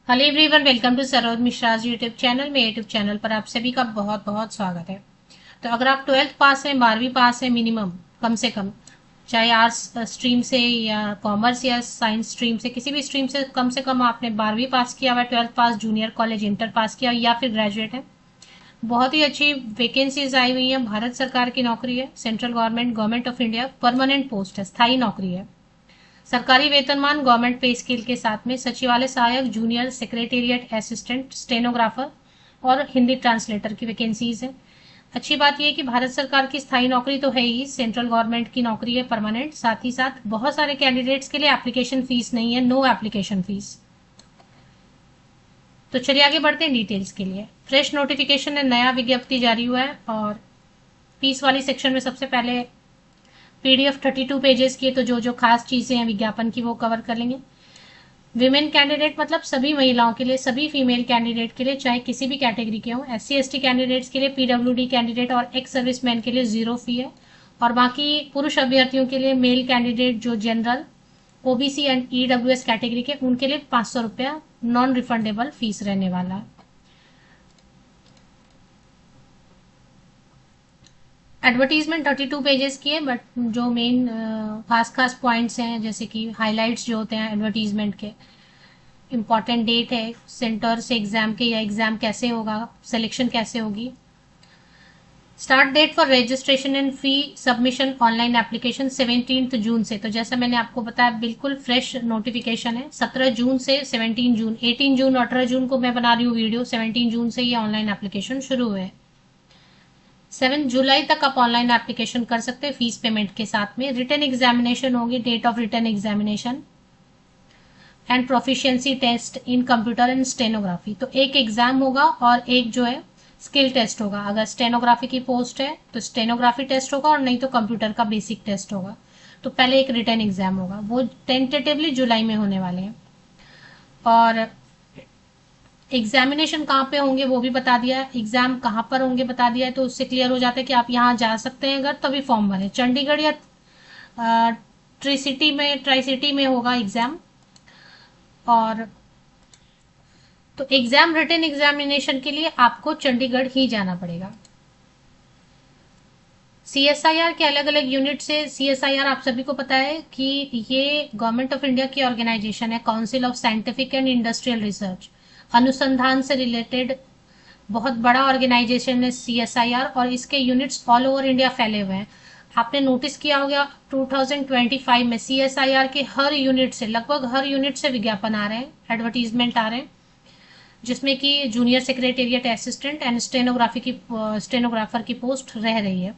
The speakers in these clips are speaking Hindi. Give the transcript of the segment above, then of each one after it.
Hello everyone, welcome to Saroj Mishra's YouTube channel. मेरे यूट्यूब चैनल पर आप सभी का बहुत बहुत स्वागत है। तो अगर आप 12th पास हैं, 12वीं पास है मिनिमम, कम से कम, चाहे आर्ट्स स्ट्रीम से या कॉमर्स या साइंस स्ट्रीम से, किसी भी स्ट्रीम से कम आपने 12वीं पास किया हुआ है, 12th पास, जूनियर कॉलेज, इंटर पास किया या फिर ग्रेजुएट है। बहुत ही अच्छी वैकेंसीज आई हुई हैं। भारत सरकार की नौकरी है, central government of India, permanent post है, स्थायी नौकरी है। सरकारी वेतनमान, गवर्नमेंट पे स्केल के साथ में सचिवालय सहायक, जूनियर सेक्रेटेरिएट असिस्टेंट, स्टेनोग्राफर और हिंदी ट्रांसलेटर की वैकेंसीज है। अच्छी बात यह है कि भारत सरकार की स्थायी नौकरी तो है ही, सेंट्रल गवर्नमेंट की नौकरी है परमानेंट। साथ ही साथ बहुत सारे कैंडिडेट्स के लिए एप्लीकेशन फीस नहीं है, नो एप्लीकेशन फीस। तो चलिए आगे बढ़ते हैं डिटेल्स के लिए। फ्रेश नोटिफिकेशन है, नया विज्ञप्ति जारी हुआ है। और फीस वाली सेक्शन में सबसे पहले पीडीएफ 32 पेजेस की है, तो जो जो खास चीजें हैं विज्ञापन की वो कवर कर लेंगे। विमेन कैंडिडेट मतलब सभी महिलाओं के लिए, सभी फीमेल कैंडिडेट के लिए, चाहे किसी भी कैटेगरी के हों। SC ST कैंडिडेट्स के लिए, पीडब्ल्यूडी कैंडिडेट और एक्स सर्विसमैन के लिए 0 फी है। और बाकी पुरुष अभ्यर्थियों के लिए, मेल कैंडिडेट जो general, OBC and EWS category के, उनके लिए 500 रुपया नॉन रिफंडेबल फीस रहने वाला है। एडवर्टीजमेंट 32 पेजेस की है, बट जो मेन खास खास पॉइंट्स हैं, जैसे कि हाइलाइट्स जो होते हैं एडवर्टीजमेंट के, इम्पॉर्टेंट डेट है, सेंटर से एग्जाम के, या एग्जाम कैसे होगा, सिलेक्शन कैसे होगी, start date for registration and fee submission, online application 17 जून से। तो जैसा मैंने आपको बताया, बिल्कुल फ्रेश नोटिफिकेशन है। 17 जून से 17 जून, 18 जून और 18 जून को मैं बना रही हूँ वीडियो, 17 जून से ये ऑनलाइन एप्लीकेशन शुरू हुए। 7 जुलाई तक आप ऑनलाइन एप्लीकेशन कर सकते हैं फीस पेमेंट के साथ में। रिटन एग्जामिनेशन होगी, date of written examination and proficiency test in computer and stenography. तो एक एग्जाम होगा और एक जो है स्किल टेस्ट होगा। अगर स्टेनोग्राफी की पोस्ट है तो स्टेनोग्राफी टेस्ट होगा, और नहीं तो कंप्यूटर का बेसिक टेस्ट होगा। तो पहले एक रिटन एग्जाम होगा, वो टेंटेटिवली जुलाई में होने वाले हैं। और एग्जामिनेशन कहाँ पे होंगे वो भी बता दिया है, एग्जाम कहाँ पर होंगे बता दिया है। तो उससे क्लियर हो जाता है कि आप यहाँ जा सकते हैं अगर, तभी फॉर्म भरें। चंडीगढ़ या ट्री सिटी में होगा एग्जाम। और तो एग्जाम, रिटन एग्जामिनेशन के लिए आपको चंडीगढ़ ही जाना पड़ेगा। CSIR के अलग अलग यूनिट से, CSIR आप सभी को पता है कि ये गवर्नमेंट ऑफ इंडिया की ऑर्गेनाइजेशन है, council of scientific and industrial research. अनुसंधान से रिलेटेड बहुत बड़ा ऑर्गेनाइजेशन है CSIR, और इसके यूनिट्स ऑल ओवर इंडिया फैले हुए हैं। आपने नोटिस किया होगा 2025 में CSIR के हर यूनिट से, लगभग हर यूनिट से विज्ञापन आ रहे हैं, एडवर्टीजमेंट आ रहे हैं, जिसमें कि junior secretariat assistant and stenographer की पोस्ट रह रही है।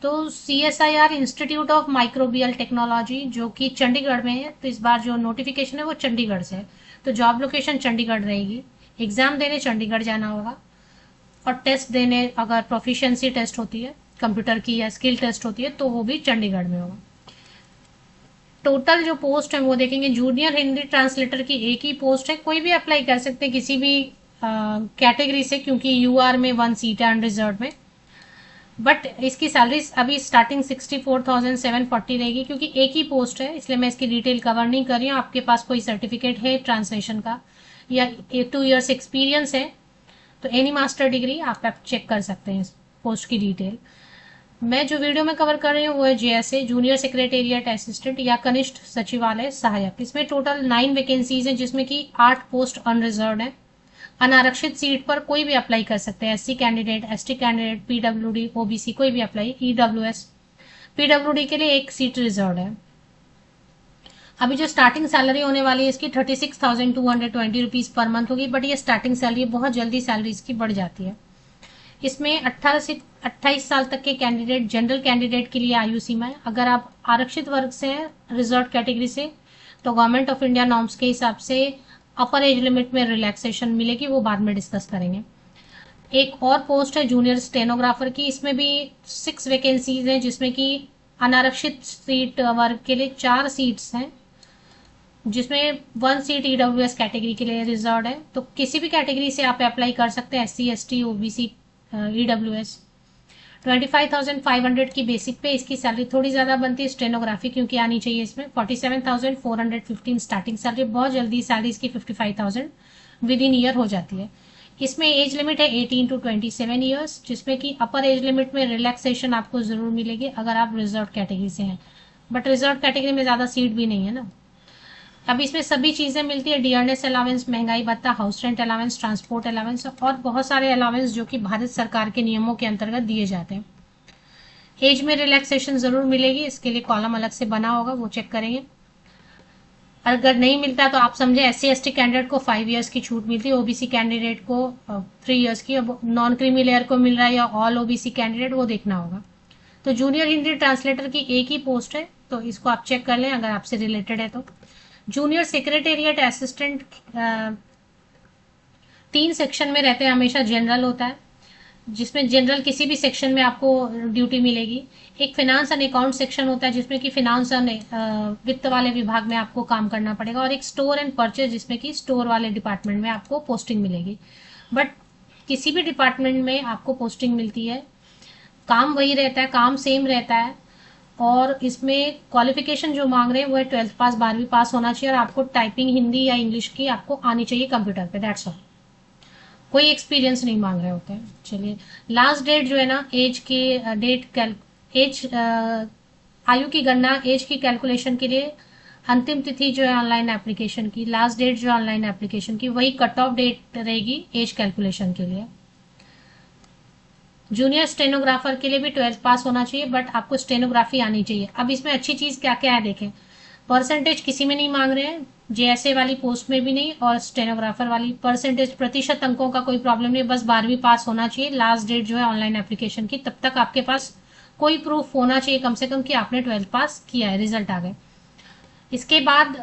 तो CSIR institute of microbial technology, जो कि चंडीगढ़ में है, तो इस बार जो नोटिफिकेशन है वो चंडीगढ़ से है। तो जॉब लोकेशन चंडीगढ़ रहेगी। एग्जाम देने चंडीगढ़ जाना होगा, और टेस्ट देने, अगर प्रोफिशिएंसी टेस्ट होती है कंप्यूटर की या स्किल टेस्ट होती है, तो वो भी चंडीगढ़ में होगा। टोटल जो पोस्ट है वो देखेंगे, जूनियर हिंदी ट्रांसलेटर की एक ही पोस्ट है, कोई भी अप्लाई कर सकते हैं किसी भी कैटेगरी से, क्योंकि UR में 1 सीट है अनरिजर्व में। बट इसकी सैलरी अभी स्टार्टिंग 64,740 रहेगी, क्योंकि एक ही पोस्ट है, इसलिए मैं इसकी डिटेल कवर नहीं कर रही हूँ। आपके पास कोई सर्टिफिकेट है ट्रांसलेशन का या 2 इयर्स एक्सपीरियंस है, तो एनी मास्टर डिग्री आप चेक कर सकते हैं इस पोस्ट की डिटेल। मैं जो वीडियो में कवर कर रही हूँ वो है JSA, जूनियर सेक्रेटेरिएट असिस्टेंट या कनिष्ठ सचिवालय सहायक। इसमें टोटल 9 वैकेंसीज हैं, जिसमें कि 8 पोस्ट अनरिजर्व है। अनारक्षित सीट पर कोई भी अप्लाई कर सकते हैं, SC candidate, ST candidate, PWD, OBC, कोई भी अप्लाई, EWS। PWD के लिए एक सीट रिजर्व है। अभी जो स्टार्टिंग सैलरी होने वाली है इसकी 36,220 रुपीज पर मंथ होगी, बट ये स्टार्टिंग सैलरी, बहुत जल्दी सैलरी इसकी बढ़ जाती है। इसमें 18 से 28 साल तक के कैंडिडेट, जनरल कैंडिडेट के लिए आयु सीमा है। अगर आप आरक्षित वर्ग से हैं, रिजर्व कैटेगरी से, तो गवर्नमेंट ऑफ इंडिया नॉर्म्स के हिसाब से अपर एज लिमिट में रिलैक्सेशन मिलेगी, वो बाद में डिस्कस करेंगे। एक और पोस्ट है जूनियर स्टेनोग्राफर की, इसमें भी 6 वैकेंसीज हैं, जिसमें कि अनारक्षित सीट वर्ग के लिए 4 सीट्स हैं, जिसमें 1 सीट EWS कैटेगरी के लिए रिजर्व है। तो किसी भी कैटेगरी से आप अप्लाई कर सकते हैं, SC ST OBC EWS। 25,500 की बेसिक पे इसकी सैलरी थोड़ी ज़्यादा बनती है, स्टेनोग्राफी क्योंकि आनी चाहिए इसमें। 47,415 स्टार्टिंग सैलरी, बहुत जल्दी सैलरी इसकी 55,000 विद इन ईयर हो जाती है। इसमें एज लिमिट है 18 to 27 ईयर्स, जिसमें कि अपर एज लिमिट में रिलैक्सेशन आपको ज़रूर मिलेगी अगर आप रिजर्व कैटेगरी से हैं, बट रिजर्व कैटेगरी में ज़्यादा सीट भी नहीं है ना। अब इसमें सभी चीज़ें मिलती है, डियरनेस अलाउंस, महंगाई भत्ता, house rent allowance, transport allowance और बहुत सारे अलाउंस जो कि भारत सरकार के नियमों के अंतर्गत दिए जाते हैं। एज में रिलैक्सेशन ज़रूर मिलेगी, इसके लिए कॉलम अलग से बना होगा, वो चेक करेंगे। अगर नहीं मिलता तो आप समझे SC/ST कैंडिडेट को 5 इयर्स की छूट मिलती है, ओबीसी कैंडिडेट को 3 इयर्स की। अब नॉन क्रीमी लेयर को मिल रहा है या ऑल ओबीसी कैंडिडेट, वो देखना होगा। तो जूनियर हिंदी ट्रांसलेटर की एक ही पोस्ट है, तो इसको आप चेक कर लें अगर आपसे रिलेटेड है तो। जूनियर सेक्रेटेरिएट असिस्टेंट 3 सेक्शन में रहते हैं, हमेशा जनरल होता है, जिसमें जनरल किसी भी सेक्शन में आपको ड्यूटी मिलेगी। एक फिनांस एंड अकाउंट सेक्शन होता है जिसमें कि फिनांस एंड वित्त वाले विभाग में आपको काम करना पड़ेगा, और एक स्टोर एंड परचेज जिसमें कि स्टोर वाले डिपार्टमेंट में आपको पोस्टिंग मिलेगी। बट किसी भी डिपार्टमेंट में आपको पोस्टिंग मिलती है, काम वही रहता है, काम सेम रहता है, और इसमें क्वालिफिकेशन जो मांग रहे हैं वो है 12th पास, 12वीं पास होना चाहिए, और आपको टाइपिंग हिंदी या इंग्लिश की आपको आनी चाहिए कंप्यूटर पे, दैट्स ऑल। कोई एक्सपीरियंस नहीं मांग रहे होते हैं। चलिए, लास्ट डेट जो है ना, एज की एज आयु की गणना, एज की कैलकुलेशन के लिए अंतिम तिथि जो है ऑनलाइन एप्लीकेशन की, लास्ट डेट जो है ऑनलाइन एप्लीकेशन की, वही कट ऑफ डेट रहेगी एज कैलकुलेशन के लिए। जूनियर स्टेनोग्राफर के लिए भी 12th पास होना चाहिए, बट आपको स्टेनोग्राफी आनी चाहिए। अब इसमें अच्छी चीज क्या क्या है देखें, परसेंटेज किसी में नहीं मांग रहे हैं, जेएसए वाली पोस्ट में भी नहीं, और स्टेनोग्राफर वाली परसेंटेज प्रतिशत अंकों का कोई प्रॉब्लम नहीं, बस 12वीं पास होना चाहिए। लास्ट डेट जो है ऑनलाइन एप्लीकेशन की, तब तक आपके पास कोई प्रूफ होना चाहिए कम से कम कि आपने 12th पास किया है, रिजल्ट आ गए। इसके बाद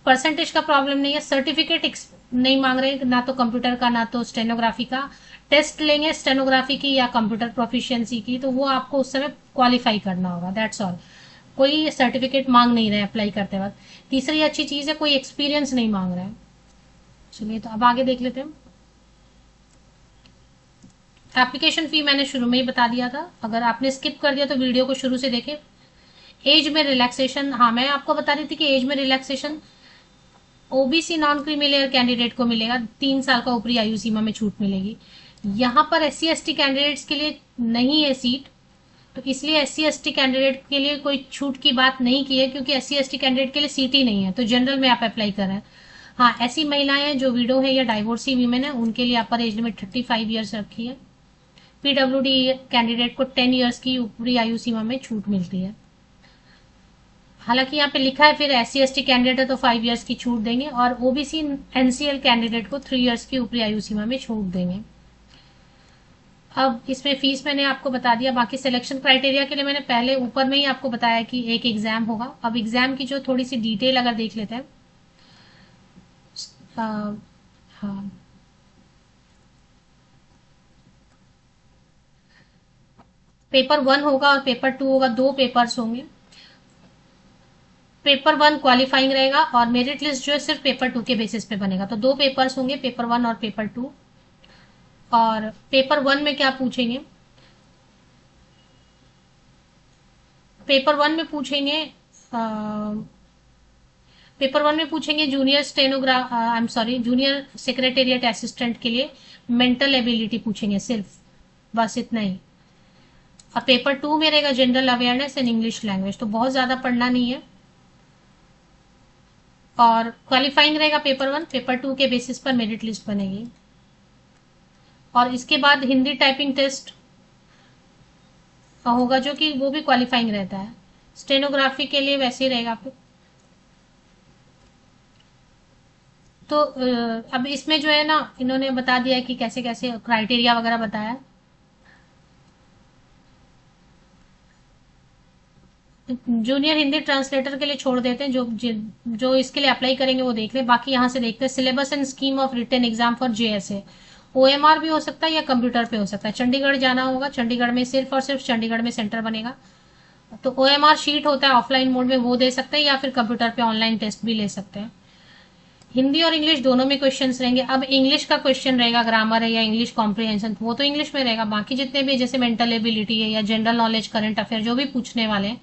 परसेंटेज का प्रॉब्लम नहीं है, सर्टिफिकेट नहीं मांग रहे, ना तो कंप्यूटर का ना तो स्टेनोग्राफी का। टेस्ट लेंगे स्टेनोग्राफी की या कंप्यूटर प्रोफिशिएंसी की, तो वो आपको उस समय क्वालिफाई करना होगा, दैट्स ऑल। कोई सर्टिफिकेट मांग नहीं रहे अप्लाई करते वक्त। तीसरी अच्छी चीज है, कोई एक्सपीरियंस नहीं मांग रहा है। चलिए, तो अब आगे देख लेते हैं। एप्लीकेशन फी मैंने शुरू में ही बता दिया था, अगर आपने स्किप कर दिया तो वीडियो को शुरू से देखें। एज में रिलैक्सेशन, हाँ मैं आपको बता रही थी कि एज में relaxation OBC non creamy layer candidate को मिलेगा, 3 साल का ऊपरी आयु सीमा में छूट मिलेगी। यहाँ पर SC/ST कैंडिडेट्स के लिए नहीं है सीट, तो इसलिए SC/ST कैंडिडेट के लिए कोई छूट की बात नहीं की है, क्योंकि SC/ST कैंडिडेट के लिए सीट ही नहीं है, तो जनरल में आप अप्लाई कर रहे हैं। हाँ, ऐसी महिलाएं जो विडो है या डाइवोर्सी वीमेन है, उनके लिए अपर एज लिमिट 35 ईयर्स रखी है। PWD कैंडिडेट को 10 ईयर्स की ऊपरी आयु सीमा में छूट मिलती है। हालांकि यहाँ पे लिखा है फिर SC/ST कैंडिडेट है तो 5 इयर्स की छूट देंगे, और ओबीसी NCL कैंडिडेट को 3 इयर्स की ऊपरी आयु सीमा में छूट देंगे। अब इसमें फीस मैंने आपको बता दिया, बाकी सिलेक्शन क्राइटेरिया के लिए मैंने पहले ऊपर में ही आपको बताया कि एक एग्जाम होगा। अब एग्जाम की जो थोड़ी सी डिटेल अगर देख लेते हैं, हाँ, पेपर 1 होगा और पेपर 2 होगा, 2 पेपर्स होंगे। पेपर 1 क्वालिफाइंग रहेगा, और मेरिट लिस्ट जो है सिर्फ पेपर 2 के बेसिस पे बनेगा, तो 2 पेपर्स होंगे, पेपर 1 और पेपर 2। और पेपर 1 में क्या पूछेंगे, पेपर 1 में पूछेंगे पेपर 1 में पूछेंगे junior stenograph, I am sorry, junior secretariat assistant के लिए मेंटल एबिलिटी पूछेंगे सिर्फ, बस इतना ही। और पेपर 2 में रहेगा general awareness and English language, तो बहुत ज्यादा पढ़ना नहीं है। और क्वालिफाइंग रहेगा पेपर 1, पेपर 2 के बेसिस पर मेरिट लिस्ट बनेगी। और इसके बाद हिंदी टाइपिंग टेस्ट होगा, जो कि वो भी क्वालिफाइंग रहता है। स्टेनोग्राफी के लिए वैसे ही रहेगा फिर। तो अब इसमें जो है ना, इन्होंने बता दिया कि कैसे कैसे क्राइटेरिया वगैरह बताया। जूनियर हिंदी ट्रांसलेटर के लिए छोड़ देते हैं, जो इसके लिए अप्लाई करेंगे वो देख लें। बाकी यहाँ से देखते हैं syllabus and scheme of written exam for JSA। OMR भी हो सकता है या कंप्यूटर पे हो सकता है। चंडीगढ़ जाना होगा, चंडीगढ़ में सिर्फ और सिर्फ चंडीगढ़ में सेंटर बनेगा। तो OMR शीट होता है ऑफलाइन मोड में, वो दे सकते हैं, या फिर कंप्यूटर पे ऑनलाइन टेस्ट भी ले सकते हैं। हिंदी और इंग्लिश दोनों में क्वेश्चंस रहेंगे। अब इंग्लिश का क्वेश्चन रहेगा, ग्रामर है या इंग्लिश कॉम्प्रिहेंशन, वो तो इंग्लिश में रहेगा। बाकी जितने भी जैसे मेंटल एबिलिटी है या जनरल नॉलेज, करंट अफेयर जो भी पूछने वाले हैं,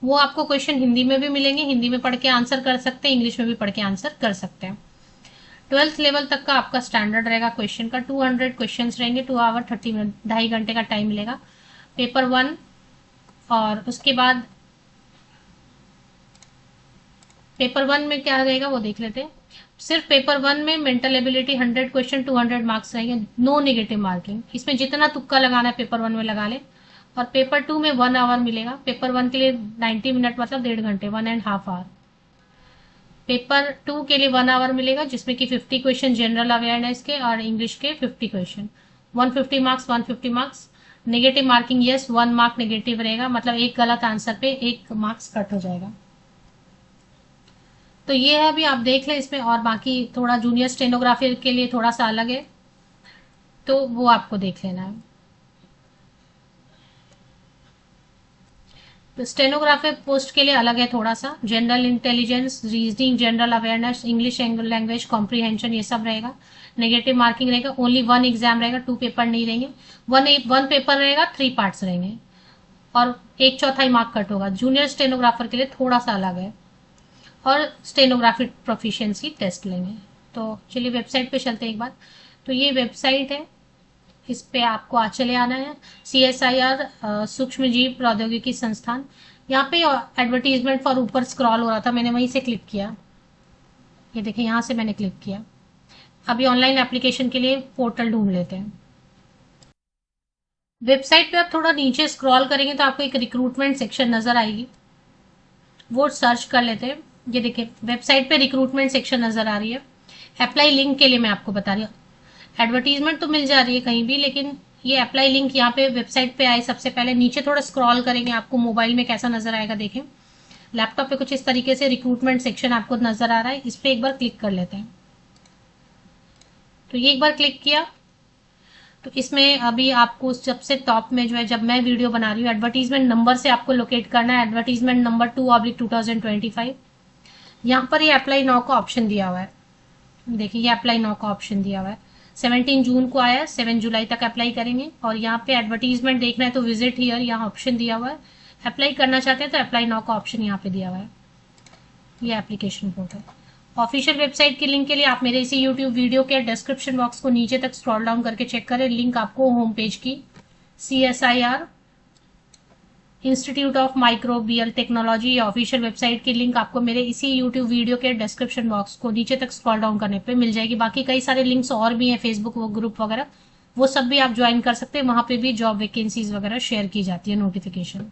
वो आपको क्वेश्चन हिंदी में भी मिलेंगे, हिंदी में पढ़ के आंसर कर सकते हैं, इंग्लिश में भी पढ़ के आंसर कर सकते हैं। 12th लेवल तक का आपका स्टैंडर्ड रहेगा क्वेश्चन का। 200 क्वेश्चन रहेंगे, 2 आवर 30 मिनट, 2.5 घंटे का टाइम मिलेगा पेपर 1। और उसके बाद पेपर 1 में क्या रहेगा वो देख लेते हैं। सिर्फ पेपर 1 में मेंटल एबिलिटी 100 क्वेश्चन, 200 मार्क्स रहेंगे, नो नेगेटिव मार्किंग। इसमें जितना तुक्का लगाना है पेपर 1 में लगा ले। और पेपर 2 में 1 आवर मिलेगा। पेपर 1 के लिए 90 मिनट मतलब 1.5 घंटे, 1.5 आवर। पेपर 2 के लिए 1 आवर मिलेगा, जिसमें कि 50 क्वेश्चन जनरल अवेयरनेस के और इंग्लिश के 50 question, 150 marks, 150 marks. Negative marking yes, 1 mark negative रहेगा, मतलब एक गलत आंसर पे 1 मार्क्स कट हो जाएगा। तो ये है, अभी आप देख लें इसमें। और बाकी थोड़ा जूनियर स्टेनोग्राफर के लिए थोड़ा सा अलग है, तो वो आपको देख लेना है। तो स्टेनोग्राफर पोस्ट के लिए अलग है थोड़ा सा, general intelligence, reasoning, general awareness, English language comprehension, ये सब रहेगा। नेगेटिव मार्किंग रहेगा, ओनली 1 एग्जाम रहेगा, 2 पेपर नहीं रहेंगे। 1 पेपर रहेगा, 3 पार्ट्स रहेंगे और 1/4 मार्क कट होगा। जूनियर स्टेनोग्राफर के लिए थोड़ा सा अलग है। और स्टेनोग्राफी प्रोफिशिएंसी टेस्ट लेंगे। तो चलिए वेबसाइट पे चलते हैं एक बार। तो ये वेबसाइट है, इस पे आपको आज चले आना है। CSIR सूक्ष्म जीव प्रौद्योगिकी संस्थान, यहाँ पे एडवर्टीजमेंट फॉर ऊपर स्क्रॉल हो रहा था, मैंने वहीं से क्लिक किया। ये देखिए यहाँ से मैंने क्लिक किया। अभी ऑनलाइन एप्लीकेशन के लिए पोर्टल ढूंढ लेते हैं। वेबसाइट पे आप थोड़ा नीचे स्क्रॉल करेंगे तो आपको एक रिक्रूटमेंट सेक्शन नजर आएगी, वो सर्च कर लेते हैं। ये देखिए वेबसाइट पे रिक्रूटमेंट सेक्शन नजर आ रही है। अप्लाई लिंक के लिए मैं आपको बता रही हूँ, एडवर्टीजमेंट तो मिल जा रही है कहीं भी, लेकिन ये अप्लाई लिंक यहाँ पे वेबसाइट पे आए। सबसे पहले नीचे थोड़ा स्क्रॉल करेंगे, आपको मोबाइल में कैसा नजर आएगा देखें। लैपटॉप पे कुछ इस तरीके से रिक्रूटमेंट सेक्शन आपको नजर आ रहा है, इस पे एक बार क्लिक कर लेते हैं। तो ये एक बार क्लिक किया तो इसमें अभी आपको सबसे टॉप में जो है, जब मैं वीडियो बना रही हूँ, एडवर्टीजमेंट नंबर से आपको लोकेट करना है, एडवर्टीजमेंट नंबर 2/2025। यहाँ पर ये अप्लाई नाउ का ऑप्शन दिया हुआ है। देखिए ये अप्लाई नाउ का ऑप्शन दिया हुआ है, 17 जून को आया है, 7 जुलाई तक अप्लाई करेंगे। और यहाँ पे एडवर्टीजमेंट देखना है तो विजिट हियर, यहाँ ऑप्शन दिया हुआ है। अप्लाई करना चाहते हैं तो अप्लाई नाउ का ऑप्शन यहाँ पे दिया हुआ है। ये एप्लीकेशन पोर्टल ऑफिशियल वेबसाइट की लिंक के लिए आप मेरे इसी यूट्यूब वीडियो के डिस्क्रिप्शन बॉक्स को नीचे तक स्क्रॉल डाउन करके चेक करें। लिंक आपको होम पेज की CSIR institute of microbial technology या ऑफिशियल वेबसाइट की लिंक आपको मेरे इसी यूट्यूब वीडियो के डिस्क्रिप्शन बॉक्स को नीचे तक स्क्रॉल डाउन करने पे मिल जाएगी। बाकी कई सारे लिंक्स और भी हैं, फेसबुक ग्रुप वगैरह, वो सब भी आप ज्वाइन कर सकते हैं। वहां पे भी जॉब वैकेंसीज वगैरह शेयर की जाती है, नोटिफिकेशन।